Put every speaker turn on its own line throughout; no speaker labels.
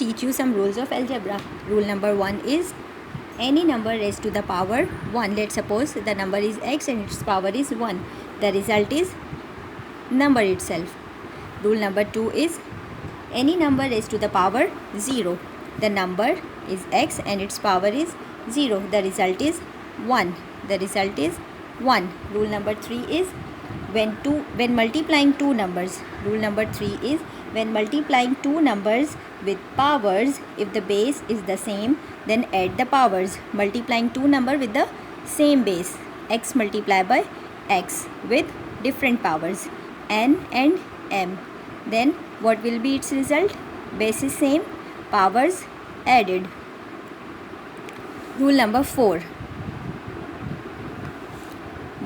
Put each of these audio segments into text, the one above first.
teach you some rules of algebra. Rule number 1 is any number raised to the power 1. Let's suppose the number is x and its power is 1. The result is number itself. Rule number 2 is any number raised to the power 0. The number is x and its power is 0. The result is 1. The result is 1. Rule number 3 is when multiplying two numbers. Rule number 3 is when multiplying two numbers with powers, if the base is the same, then add the powers. Multiplying two numbers with the same base, x multiplied by x with different powers, n and m. Then what will be its result? Base is same, powers added. Rule number 4.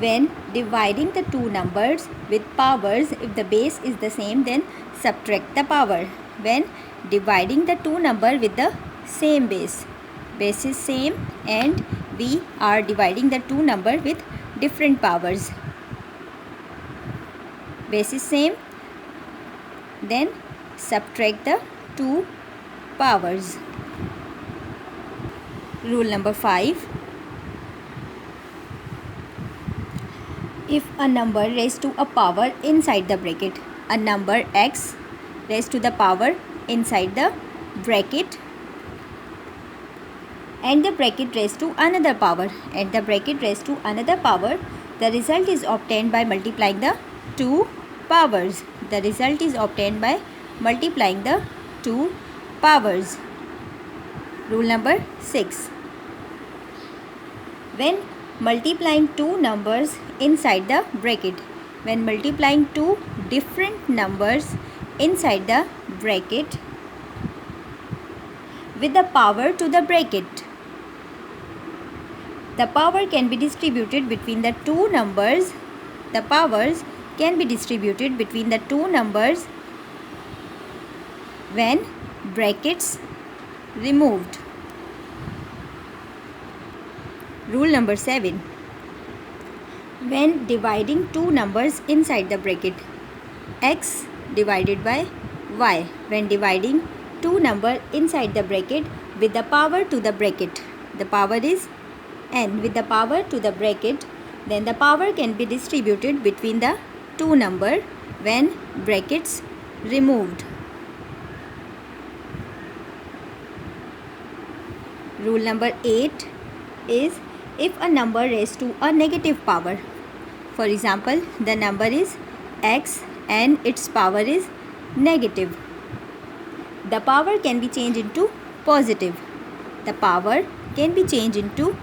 When dividing the two numbers with powers, if the base is the same, then subtract the power. When dividing the two numbers with the same base is same and we are dividing the two numbers with different powers. Base is same, then subtract the two powers. Rule number 5. If a number raised to a power inside the bracket, a number x raised to the power inside the bracket and the bracket raised to another power and the bracket raised to another power, the result is obtained by multiplying the two powers. The result is obtained by multiplying the two powers. Rule number 6. When multiplying two numbers inside the bracket, when multiplying two different numbers inside the bracket with the power to the bracket, the power can be distributed between the two numbers. The powers can be distributed between the two numbers when brackets removed. Rule number 7. When dividing two numbers inside the bracket, x divided by y, when dividing two numbers inside the bracket with the power to the bracket, the power is n with the power to the bracket, then the power can be distributed between the two numbers when brackets removed. Rule number 8 is if a number raised to a negative power. For example, the number is x and its power is negative. The power can be changed into positive. The power can be changed into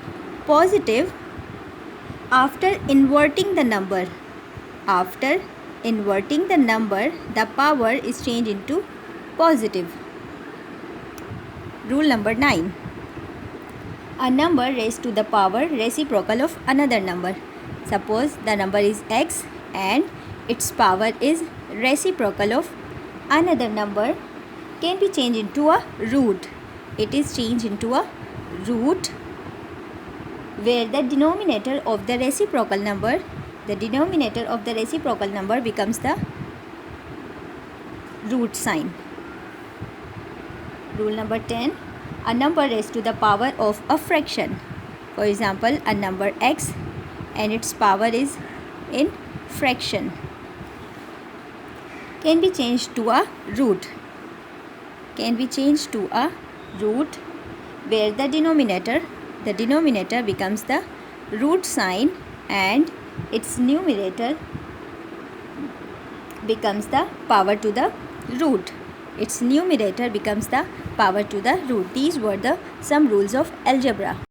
positive after inverting the number. After inverting the number, the power is changed into positive. Rule number 9. A number raised to the power reciprocal of another number. Suppose the number is x and its power is reciprocal of another number, can be changed into a root. It is changed into a root where the denominator of the reciprocal number becomes the root sign. Rule number 10. A number raised to the power of a fraction. For example, a number x and its power is in fraction can be changed to a root. Can be changed to a root where the denominator becomes the root sign and its numerator becomes the power to the root. Its numerator becomes the power to the root. These were some rules of algebra.